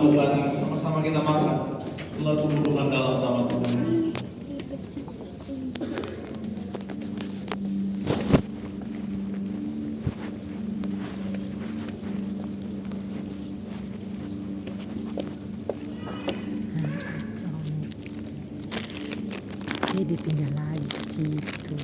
Tuhan Yesus. Sama-sama kita makan. Allah Tuhan dalam nama Tuhan Yesus. Dipindah lagi ke situ.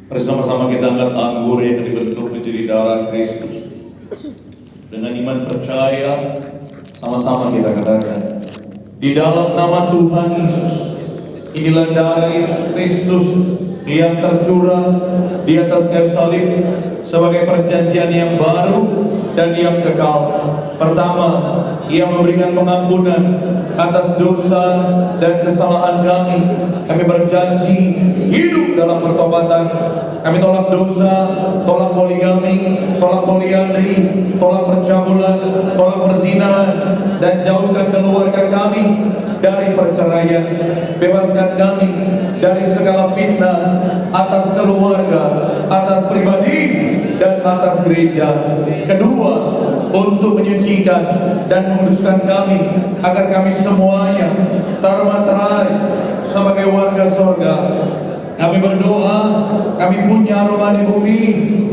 Mari sama-sama kita angkat anggur yang dibentuk menjadi darah Kristus. Dengan iman percaya, sama-sama kita katakan, di dalam nama Tuhan Yesus, inilah darah Yesus Kristus yang tercurah di atas kayu salib sebagai perjanjian yang baru dan yang kekal. Pertama, Ia memberikan pengampunan atas dosa dan kesalahan kami. Kami berjanji hidup dalam pertobatan. Kami tolak dosa, tolak poligami, tolak poliandri, tolak percabulan, tolak perzinahan, dan jauhkan keluarga kami dari perceraian. Bebaskan kami dari segala fitnah atas keluarga, atas pribadi, dan atas gereja. Kedua, untuk menyucikan dan menguduskan kami agar kami semuanya termaterai sebagai warga sorga. Kami berdoa, kami punya rumah di bumi,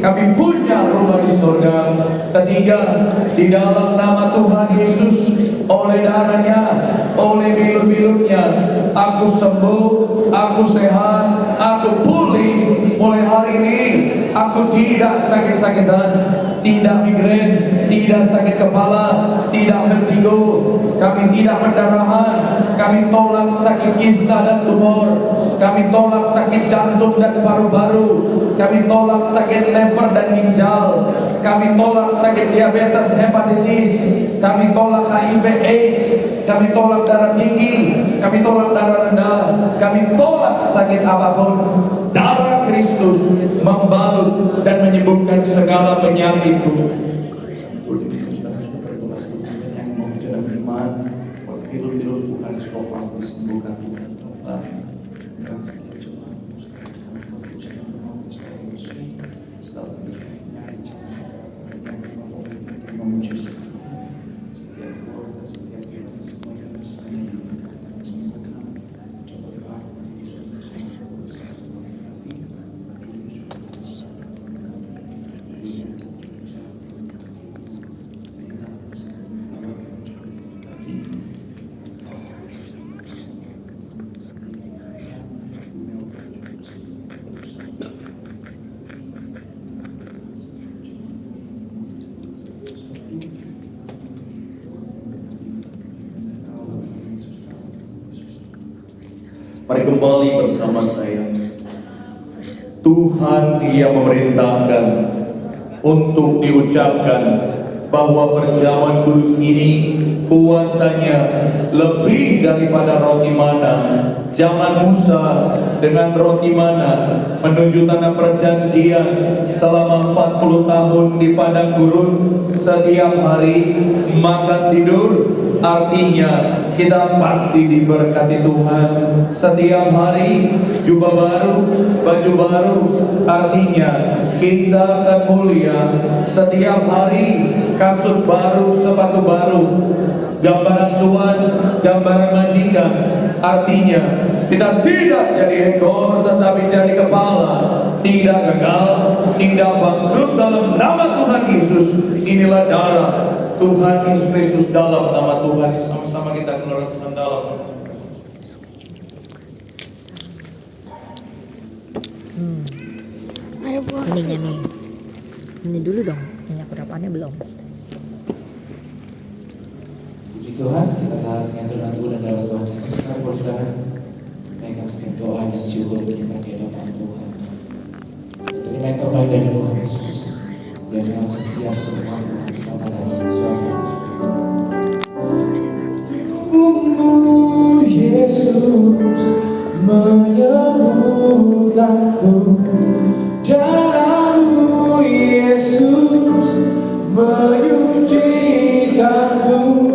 kami punya rumah di sorga. Ketiga, di dalam nama Tuhan Yesus, oleh darahnya, oleh bilur-bilurnya, aku sembuh, aku sehat, aku pulih. Mulai hari ini, aku tidak sakit-sakitan, tidak migrain, tidak sakit kepala, tidak vertigo. Kami tidak pendarahan, kami tolak sakit kista dan tumor, kami tolak sakit jantung dan paru-paru, kami tolak sakit lever dan ginjal, kami tolak sakit diabetes, hepatitis, kami tolak HIV AIDS, kami tolak darah tinggi, kami tolak darah rendah, kami tolak sakit apapun. Darah Kristus membalut dan menyembuhkan segala penyakitku. Tidur bukan sopas disembuhkan Tuhan. Mari kembali bersama saya. Tuhan yang memerintahkan untuk diucapkan bahwa perjamuan kudus ini kuasanya lebih daripada roti mana zaman Musa dengan roti mana menuju tanah perjanjian selama 40 tahun di padang gurun. Setiap hari makan tidur, artinya kita pasti diberkati Tuhan. Setiap hari jubah baru, baju baru, artinya kita akan mulia. Setiap hari kasut baru, sepatu baru, gambaran Tuhan, gambaran majikan, artinya kita tidak jadi ekor tetapi jadi kepala, tidak gagal, tidak bangkrut dalam nama Tuhan Yesus. Inilah darah Tuhan Yesus Kristus dalam nama Tuhan Yesus. Sama-sama kita keluarkan dalam. Ininya nih. Ini dulu dong. Minyak kudapannya belum. Puji Tuhan, kita tahan dengan Tuhan dan dalam Tuhan. Kita persilakan naikkan setiap doa dan syukur kita di hadapan Tuhan. Terima yang terbaik dari Tuhan Yesus. Dan dalam setiap semua kita pada suasana. Yesus menyembuhkanku, darahmu Yesus menyucikanku.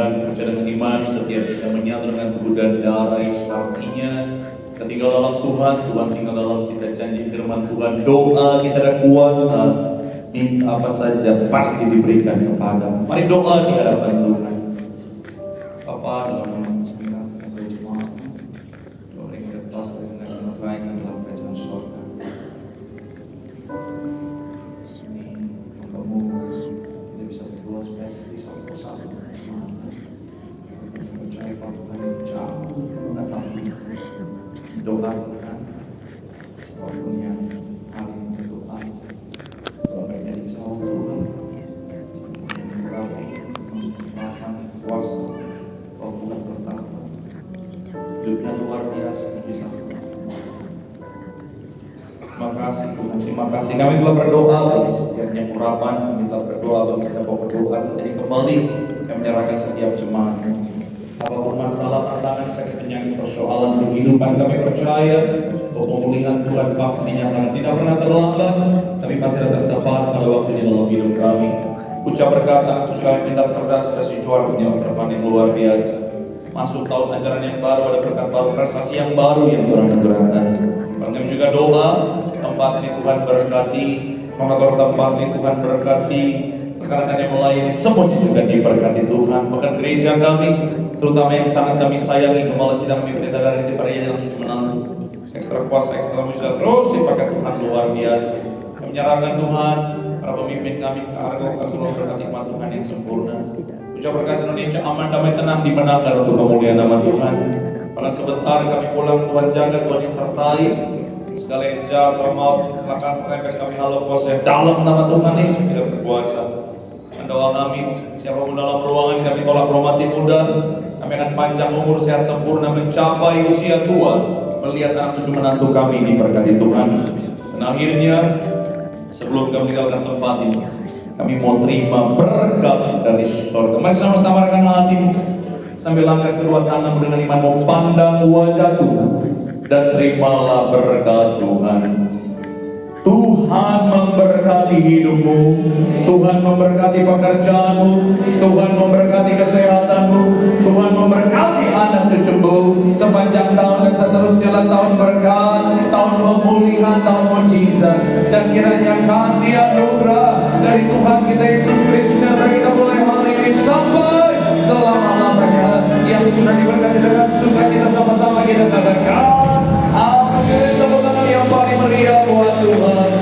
Tuhan, percaya dengan iman setiap kita menyatu dengan tubuh dan darah Yesus, artinya ketika dalam Tuhan, Tuhan tinggal dalam kita. Janji firman Tuhan, doa kita ada kuasa, minta apa saja pasti diberikan kepadamu. Mari doa di hadapan Tuhan. Bapa, dalam nama Yesus Kristus, doa yang lepas dengan kebaikan dalam kerajaan surga. Ini kamu tidak bisa berdoa spesifik satu satu. Percaya pada Tuhan yang jauh mengetahui doa Tuhan, apapun yang paling berdoa, doa dari jauh Tuhan, mengatakan kuasa, Roh Tuhan bertambah, hidupnya luar biasa bisa. Terima kasih Tuhan, terima kasih. Kami telah berdoa bagi setiap yang urapan, kami telah berdoa bagi setiap berdoa. Setelah kembali, kami menyerahkan setiap jemaat. Apapun masalah, tantangan, sakit, penyakit, persoalan kehidupan, kami percaya bahwa pemulihan Tuhan pasti dinyatakan. Tidak pernah terlambat, tapi pasti datang tepat pada waktunya dalam hidup kami. Ucap berkata, suci pintar, cerdas, kasih juara, punya masa depan yang luar biasa. Masuk tahun ajaran yang baru, ada berkat baru, prestasi yang baru yang Tuhan anugerahkan. Kami juga doa, tempat ini Tuhan berkati, mengatur tempat ini Tuhan berkati, rekan-rekan yang melayani semua juga diberkati Tuhan. Bahkan gereja kami, terutama yang sangat kami sayangi, kepala sidang kami pendeta dari Tipe Raya yang menantu ekstra kuasa, ekstra mujizat terus dipakai Tuhan luar biasa. Kami menyerahkan Tuhan, para pemimpin kami ke arah seluruh berkat iman Tuhan yang sempurna. Ucap berkat Indonesia aman, damai, tenang, dimenangkan untuk kemuliaan nama Tuhan. Pada sebentar kami pulang, Tuhan jaga, Tuhan disertai. Segala yang jahat, maut, kecelakaan, serempet kami halau kuasa dalam nama Tuhan Yesus tidak berkuasa. Doa kami, siapapun dalam ruangan kami tolak roh mati muda. Kami akan panjang umur, sehat sempurna, mencapai usia tua, melihat anak cucu menantu kami diberkati Tuhan. Dan akhirnya, sebelum kami meninggalkan tempat ini, kami mau terima berkat dari surga. Mari sama-sama rekan hati, sambil langkah kedua tanganmu dengan iman, mau pandang wajah Tuhan dan terimalah berkat Tuhan. Tuhan memberkati hidupmu, Tuhan memberkati pekerjaanmu, Tuhan memberkati kesehatanmu, Tuhan memberkati anak cucumu sepanjang tahun dan seterusnya. Tahun berkat, tahun pemulihan, tahun mujizat, dan kiranya kasih anugerah dari Tuhan kita Yesus Kristus yang kita mulai hari ini sampai selama-lamanya, yang sudah diberkati dengan sukacita sama-sama kita katakan amin. Tepuk tangan yang paling meriah buat Tuhan.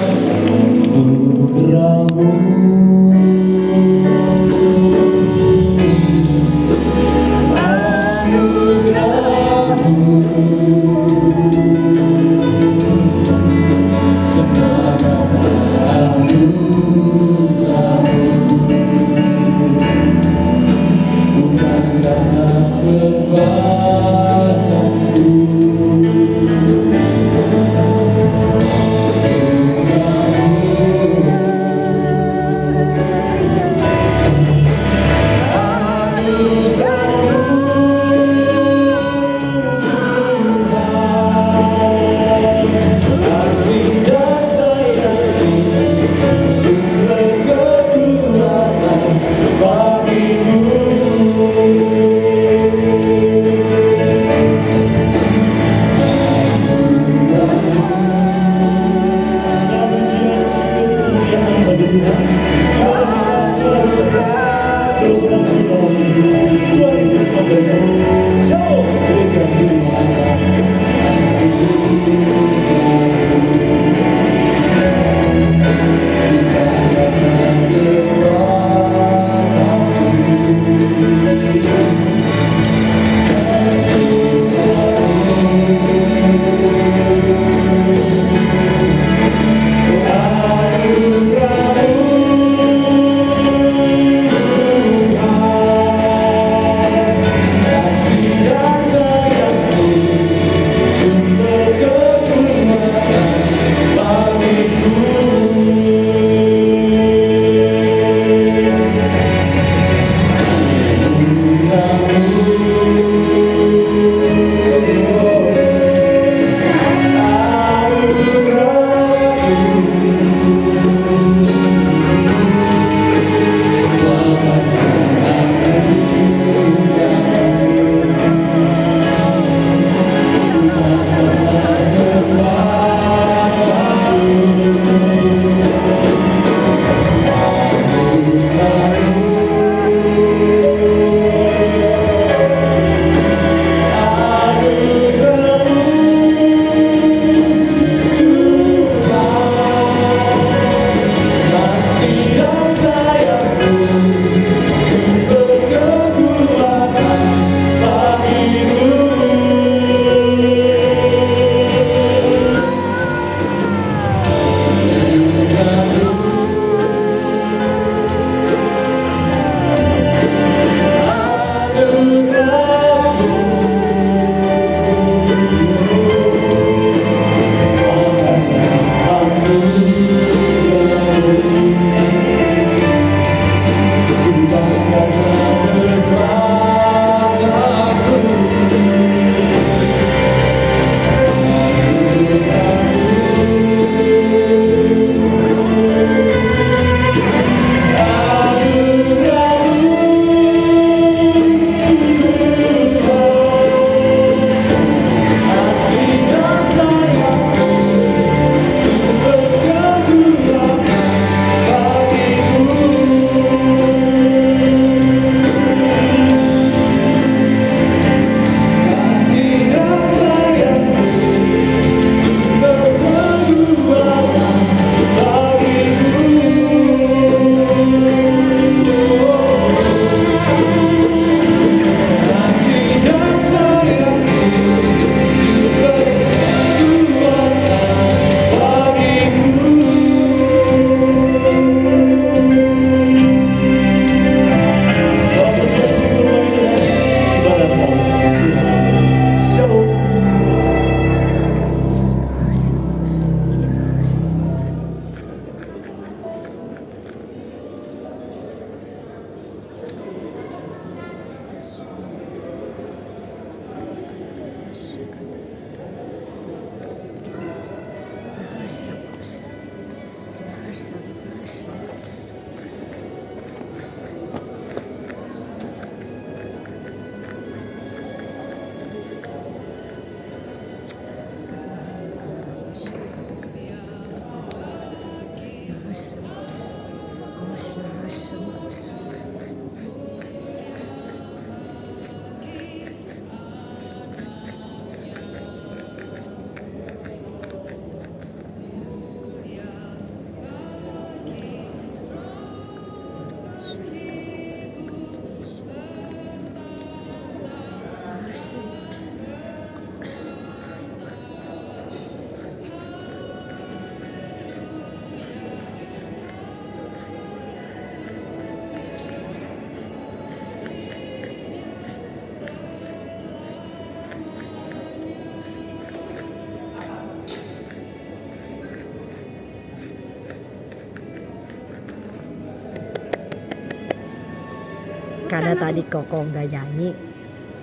Karena tadi Koko nggak nyanyi,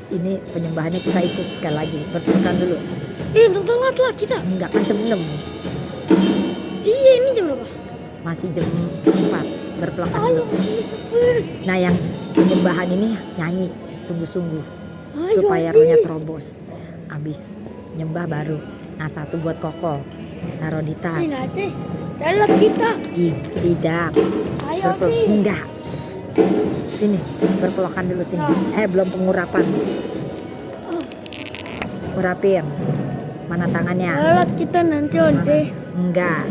ini penyembahannya kita ikut sekali lagi. Berpelukan dulu. Untuk telat lah kita. Enggak kan jam 6. Iya, ini jam berapa? Masih jam 4. Berpelukan dulu. Nah yang penyembahan ini nyanyi sungguh-sungguh supaya rohnya terobos. Habis nyembah baru. Nah satu buat Koko, taruh di tas. Ini nanti telat kita. Tidak. Ayo nih. Enggak. Shh. Sini berpelukan dulu sini. Belum pengurapan. Urapin. Mana tangannya? Telat kita nanti onde. Enggak.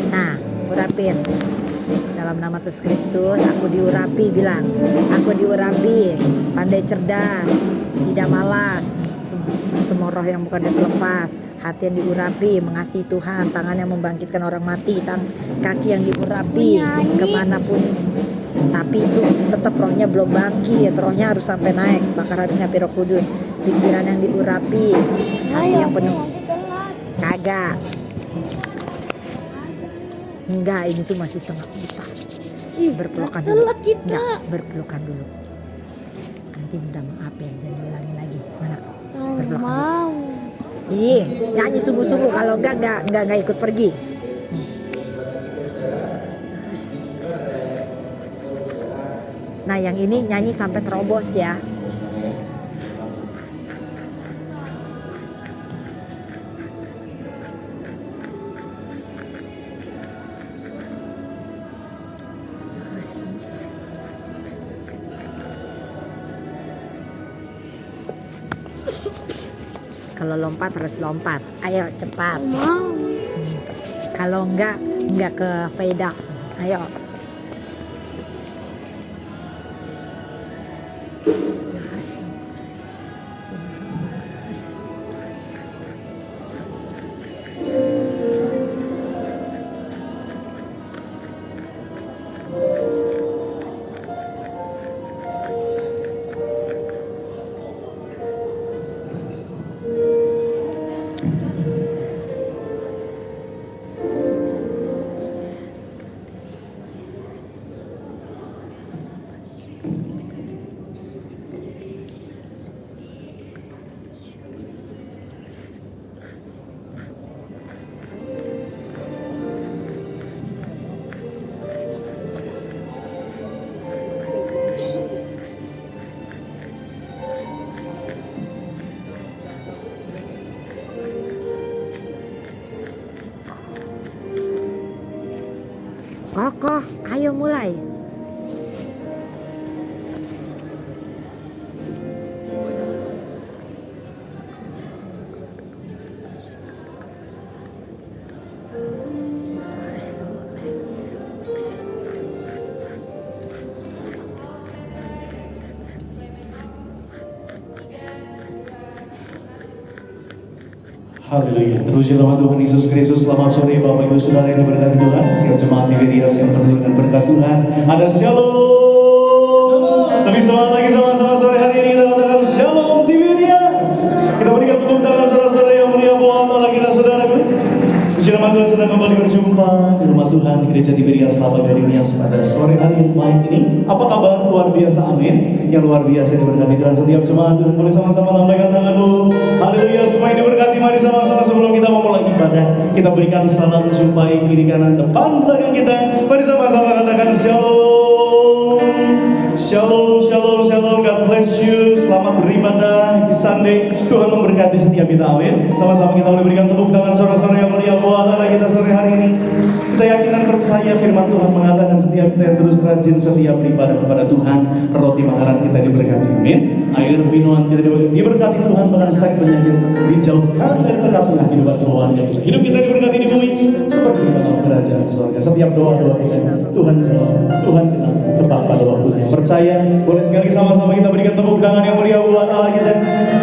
Nah, urapin. Dalam nama Yesus Kristus, aku diurapi, bilang. Aku diurapi, pandai cerdas, tidak malas. Semua roh yang bukan dia terlepas, hati yang diurapi, mengasihi Tuhan, tangan yang membangkitkan orang mati, kaki yang diurapi, kemanapun. Tapi itu tetap rohnya belum bangkit, rohnya harus sampai naik, bakar habis ngapi Roh Kudus. Pikiran yang diurapi, hati yang penuh. Kagak. Enggak, ini tuh masih setengah 4. Berpelukan dulu. Telat kita. Enggak, berpelukan dulu. Nanti minta maaf ya, jangan diulangi lagi. Mana? Berpelukan dulu. Mau. Iya, nyanyi sungguh-sungguh, kalau enggak ikut pergi. Nah, yang ini nyanyi sampai terobos ya. Kalau lompat harus lompat. Ayo cepat. Mau. Kalau enggak ke faedah. Ayo. Kokoh, ayo mulai. Haleluya. Terpuji nama Tuhan Yesus Kristus. Selamat sore Bapak Ibu Saudara yang diberkati Tuhan. Setiap jemaat Tiberias yang penuh dengan berkat Tuhan. Ada shalom. Lebih semangat lagi sama-sama sore hari ini kita katakan shalom Tiberias. Kita berikan tepuk tangan saudara-saudara yang mulia buat Allah kita saudaraku. Puji nama Tuhan, sedang kembali berjumpa di rumah Tuhan di Gereja Tiberias Kelapa Gading Nias pada sore hari yang baik ini. Apa kabar? Luar biasa, amin. Yang luar biasa diberkati Tuhan. Setiap jemaat Tuhan boleh sama-sama lambaikan tangan dulu. Haleluya, semua yang diberkati. Mari sama-sama sebelum kita memulai ibadah, kita berikan salam jumpai kiri kanan depan belakang kita. Mari sama-sama katakan shalom. Shalom, shalom, shalom. God bless you. Selamat beribadah di Sunday. Tuhan memberkati setiap kita, amin. Sama-sama kita boleh berikan tepuk tangan saudara-saudara yang mulia buat Allah kita sore hari ini. Kita yakin dan percaya firman Tuhan mengatakan setiap kita yang terus rajin setia beribadah kepada Tuhan, roti makanan kita diberkati, amin. Air minuman kita diberkati Tuhan, bahkan sakit penyakit dijauhkan dari tengah-tengah kehidupan keluarga kita. Hidup kita diberkati di bumi seperti di dalam kerajaan surga. Setiap doa-doa kita Tuhan jawab, Tuhan dengar tepat pada waktunya. Percaya, boleh sekali sama-sama kita berikan tepuk tangan yang meriah buat Allah kita.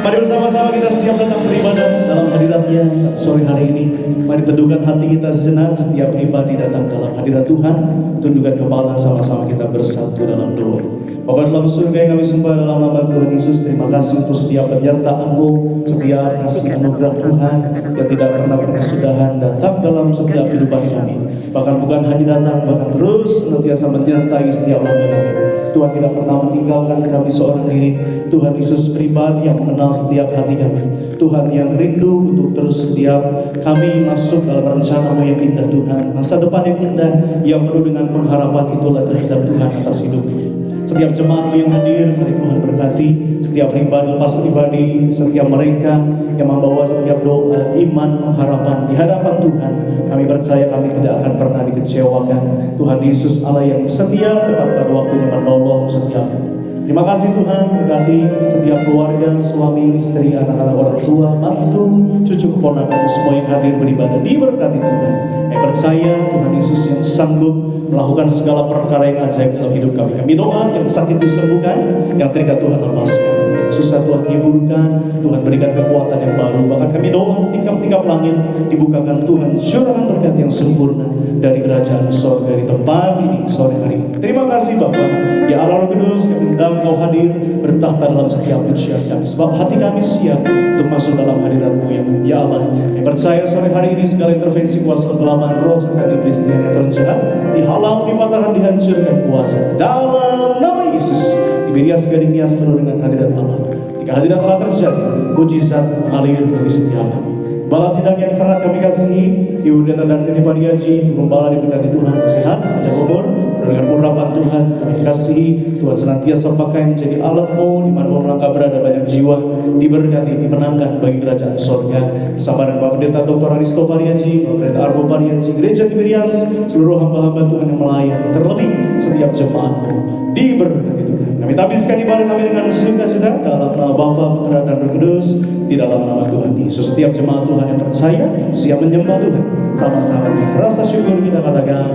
Mari bersama-sama kita siap datang beribadah dalam hadirat berkatnya sore hari ini. Mari teduhkan hati kita sejenak. Setiap pribadi datang dalam hadirat Tuhan, tundukkan kepala, sama-sama kita bersatu dalam doa. Bapa dalam surga yang kami sembah dalam nama Tuhan Yesus, terima kasih untuk setiap penyertaan-Mu, setiap kasih anugerah Tuhan yang tidak pernah berkesudahan datang dalam setiap kehidupan kami. Bahkan bukan hanya datang, bahkan terus senantiasa menyertai setiap langkah kami. Tuhan tidak pernah meninggalkan kami seorang diri. Tuhan Yesus pribadi yang mengenal setiap hati kami. Tuhan yang rindu untuk terus setiap kami masuk dalam rencana-Mu yang indah Tuhan. Masa depan yang indah yang penuh dengan pengharapan, itulah kehendak Tuhan atas hidup kami. Setiap jemaat yang hadir, mari Tuhan berkati. Setiap pribadi lepas pribadi, setiap mereka yang membawa setiap doa, iman, pengharapan di hadapan Tuhan. Kami percaya kami tidak akan pernah dikecewakan. Tuhan Yesus Allah yang setia, tepat pada waktunya menolong setiap kami. Terima kasih Tuhan, berkati setiap keluarga, suami, istri, anak-anak, orang tua, mantu, cucu, keponakan, semua yang hadir beribadah, diberkati Tuhan. Kami percaya Tuhan Yesus yang sanggup melakukan segala perkara yang ajaib dalam hidup kami. Kami doa yang sakit disembuhkan, yang terikat Tuhan lepaskan, susah Tuhan hiburkan, Tuhan berikan kekuatan yang baru. Bahkan kami doa tingkap-tingkap langit dibukakan, Tuhan curahkan berkat yang sempurna dari kerajaan sorga di tempat ini sore hari ini. Terima kasih Bapa, ya Allah Roh Kudus, kami undang Kau hadir bertahta dalam setiap pujian kami, sebab hati kami siap untuk masuk dalam hadirat-Mu ya Allah. Kami percaya sore hari ini segala intervensi kuasa kegelapan roh serta iblis yang terjerat dihalau, dipatahkan, dihancurkan kuasa dalam nama Yesus. Diberi segala nias penuh dengan hadirat Allah. Jika hadirat telah terjadi, mujizat mengalir bagi setiap kami. Balas sidang yang sangat kami kasihi, Ibu Pendeta dan Tini Pariaji, Gembala diberkati Tuhan, sehat, panjang umur, dengan urapan Tuhan, kami kasihi. Tuhan senantiasa pakai menjadi alat-Mu, di mana mereka berada banyak jiwa, diberkati, dimenangkan bagi kerajaan sorga. Bersama dengan Bapak Pendeta Dr. Aristo Pariaji, Bapak Pendeta Arbo Pariaji, Gereja Tiberias, seluruh hamba-hamba Tuhan yang melayani, terlebih setiap jemaat-Mu, diberkati Tuhan. Kami tabiskan ibadah kami dengan sukacita dalam nama Bapa, Putra, dan Roh Kudus, di dalam nama Tuhan Yesus. Setiap jemaat Tuhan yang percaya, siap menyembah Tuhan, sama-sama dengan rasa syukur kita katakan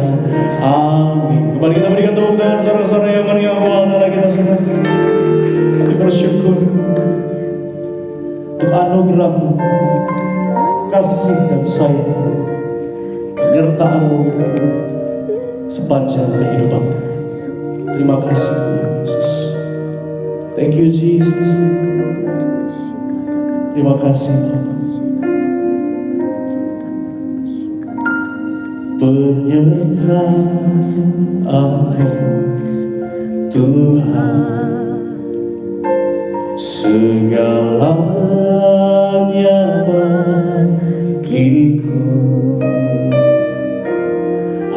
amin. Kembali kita berikan tepuk tangan saudara-saudara yang meriah buat Allah kita semua. Kami bersyukur untuk anugerah-Mu, kasih dan sayang, penyertaan-Mu sepanjang kehidupan. Terima kasih Tuhan Yesus. Thank you Jesus. Terima kasih penyertaan Tuhan, segalanya bagiku.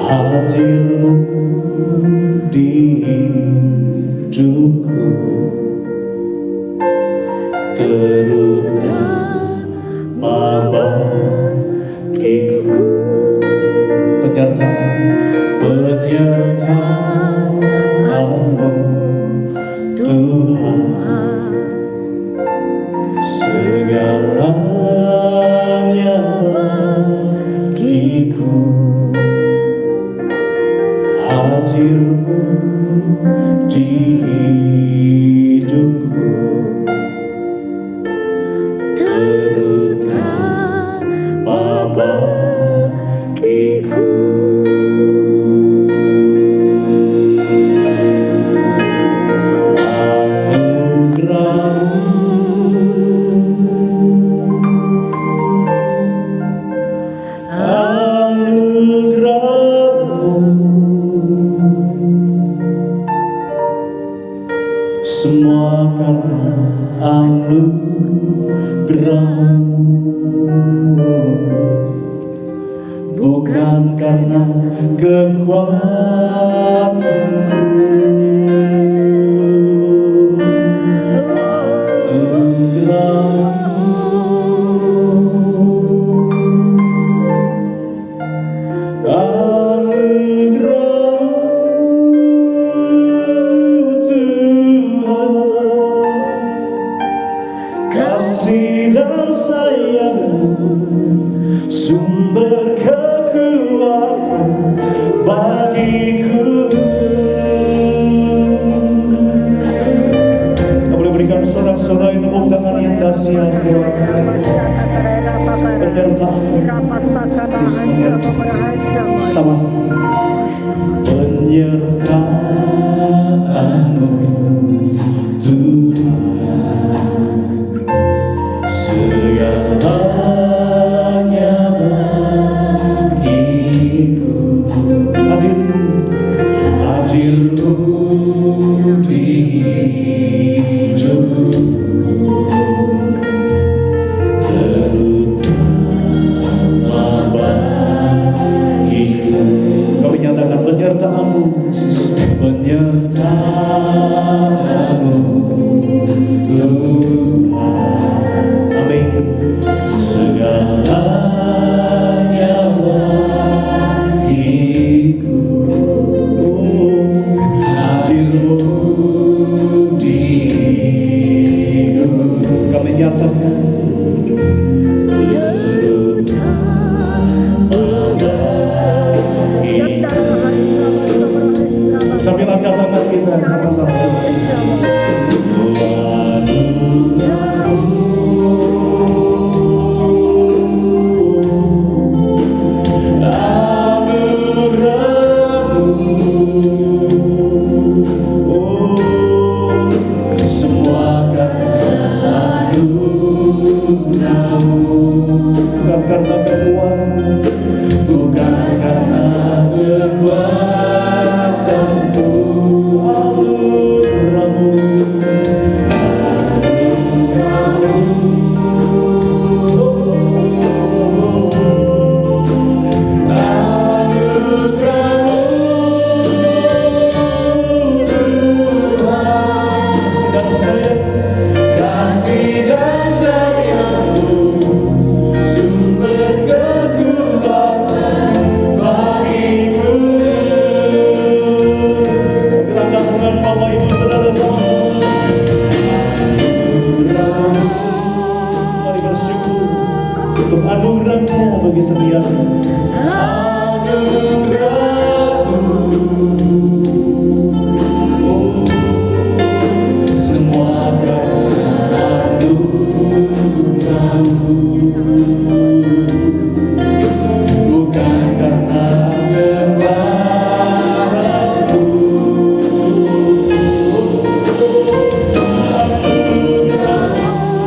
Hadir-Mu di hidupku, terutama bagiku. Penyertaan-Mu Tuhan, segalanya bagiku. Hadir-Mu di hidupku, terutama bagiku. Semua karena anugerah-Mu, bukan karena kekuatanku. Kasih dan sayang, sumber kekuatan bagiku. Kita boleh berikan sorak-sorak Tuhan tepuk tangan yang dahsyat Dewa kami. Sama-sama. Penyertaanmu Tuhan, segalanya bagiku. Hadirmu di hidupku, terutama bagiku. Kami nyatakan penyertaan-Mu, penyertaan-Mu Tuhan. Amin. Segalanya bagiku, hadirmu di hidup. Kami nyatakan sambil angkat tangan kita sama-sama. Semua karena anugerah-Mu, bukan karena kekuatan, bukan karena kekuatan-Mu, anugerah-Mu, kasih dan sayang-Mu, sumber kekuatan bagiku. Langkah tangan Bapak Ibu Saudara sama-sama. Mari bersyukur untuk anugerah-Nya bagi setiap semua karena anugerah-Mu, bukan karena kekuatan-Mu, anugerah-Mu,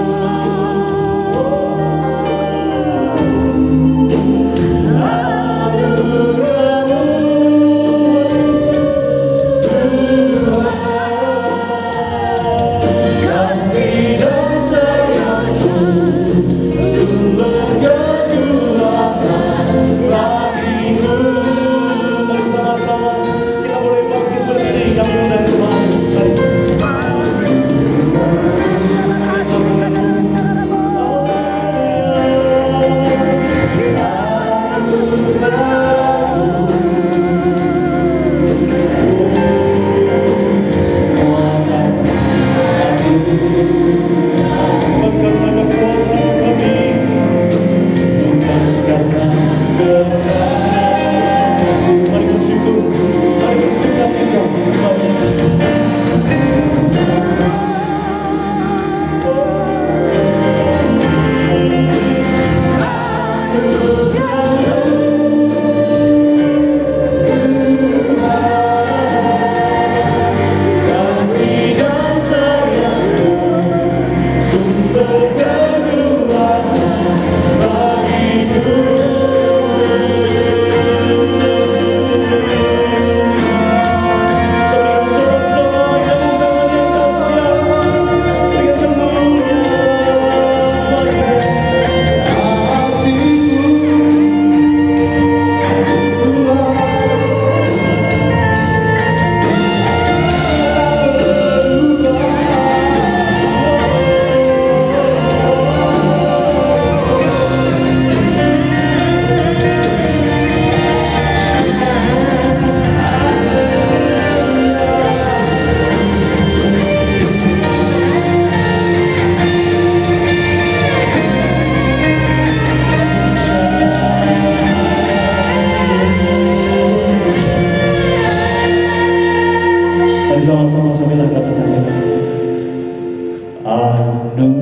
Yesus,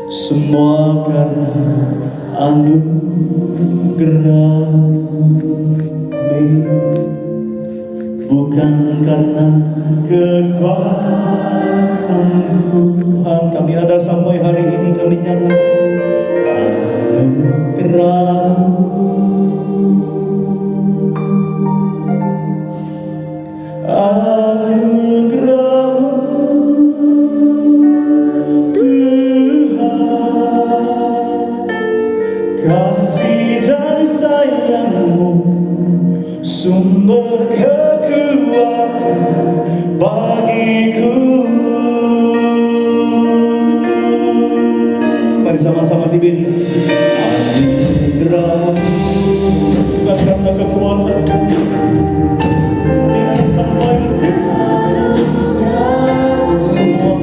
semua karena anugerah. Amin. Bukan karena kekuatanku, Tuhan, kami ada sampai hari ini, kami nyatakan anugerah. Kasih dan sayang-Mu sumber kekuatan bagiku. Mari sama-sama diberi anugerah, bukan karena kekuatan, ini sampai semua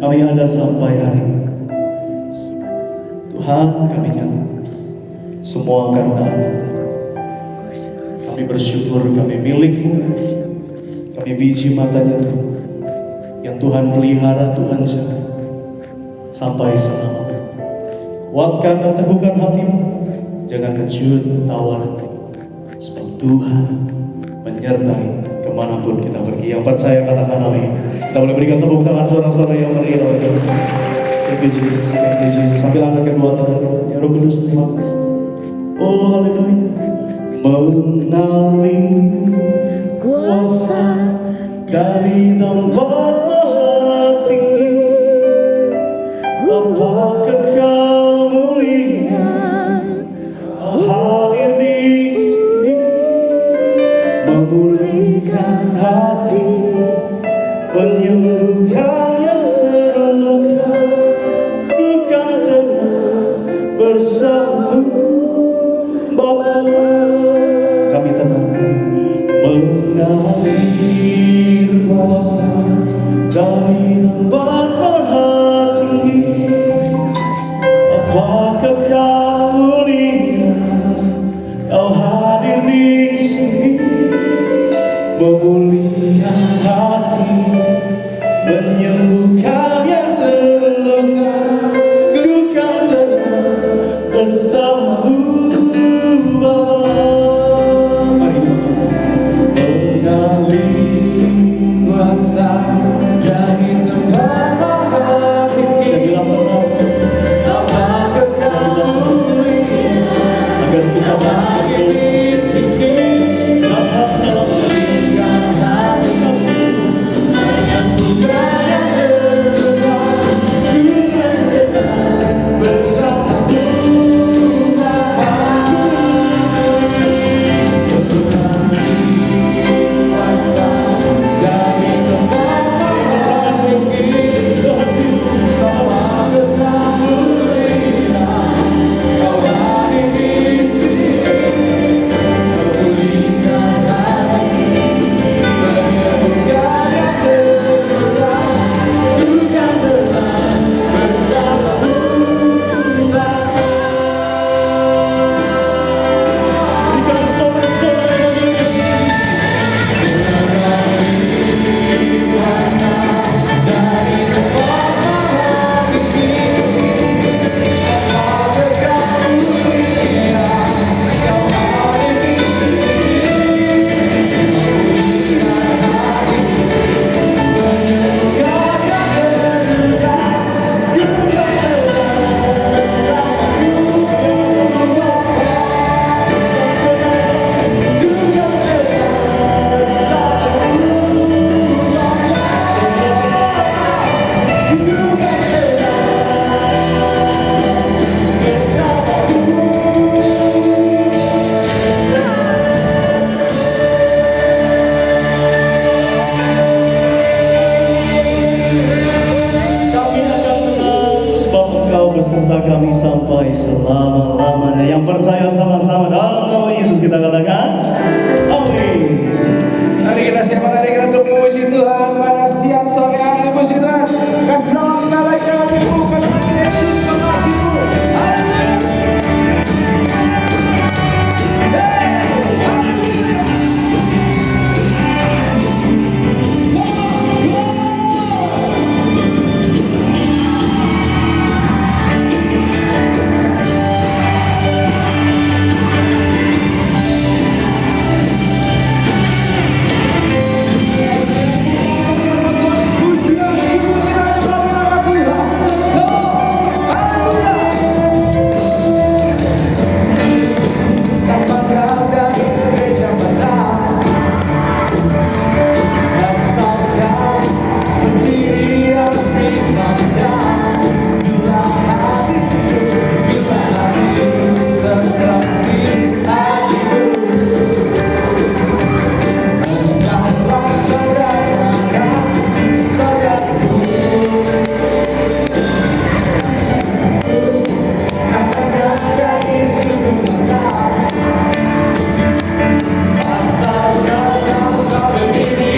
kami ada sampai hari ini. Tuhan, kami nyata semua karena kami bersyukur, kami milik-Mu, kami biji matanya Tuhan, yang Tuhan pelihara, Tuhan jaga sampai selama. Kuatkan dan teguhkan hatimu, jangan kecut tawar, sebab Tuhan menyertai kemanapun kita pergi. Yang percaya katakan amin. Kita boleh berikan tepuk tangan saudara-saudara yang meriah oleh Tuhan. Thank you Jesus, thank you Jesus. Sambil angkat kedua tangan, ya Roh Kudus, terima kasih. Oh haleluya. Menali kuasa dari tempat maha tinggi, Bapa kekal mulia, hadir di sini, memulihkan hati, menyembuhkan yang terluka, bukan tenang bersamamu, Bapa. Kami tenang mengalir kuasa dari tempat maha tinggi, Bapa kekal mulia, Kau hadir di sini, memulihkan hati, menyembuhkan yang terluka, ku kan tenang bersamamu, Bapa. Mengalir kuasa dari tempat maha tinggi, Bapa kekal mulia, agar kita hadir di sini, dapat dalam menyembuhkan hati, menyembuhkan yang terluka, dengan tenang bersamamu, Bapa. Kuasa dari tempat maha tinggi, Bapa kekal mulia, Kau hadir di sini, memulihkan hati, menyembuhkan yang terluka, bukan tenang bersamamu, Bapa. Berikan sorak-sorai bagi Yesus. Dari tempat maha tinggi, Bapa kekal mulia, Kau hadir di sini, memulihkan hati, menyembuhkan yang terluka, bukan tenang bersamamu, kami akan tenang sebab Engkau beserta kami sampai selama-lamanya. Yang percaya sama-sama dalam nama Yesus kita katakan amin. Mari kita siapkan diri kita untuk memuji Tuhan pada siang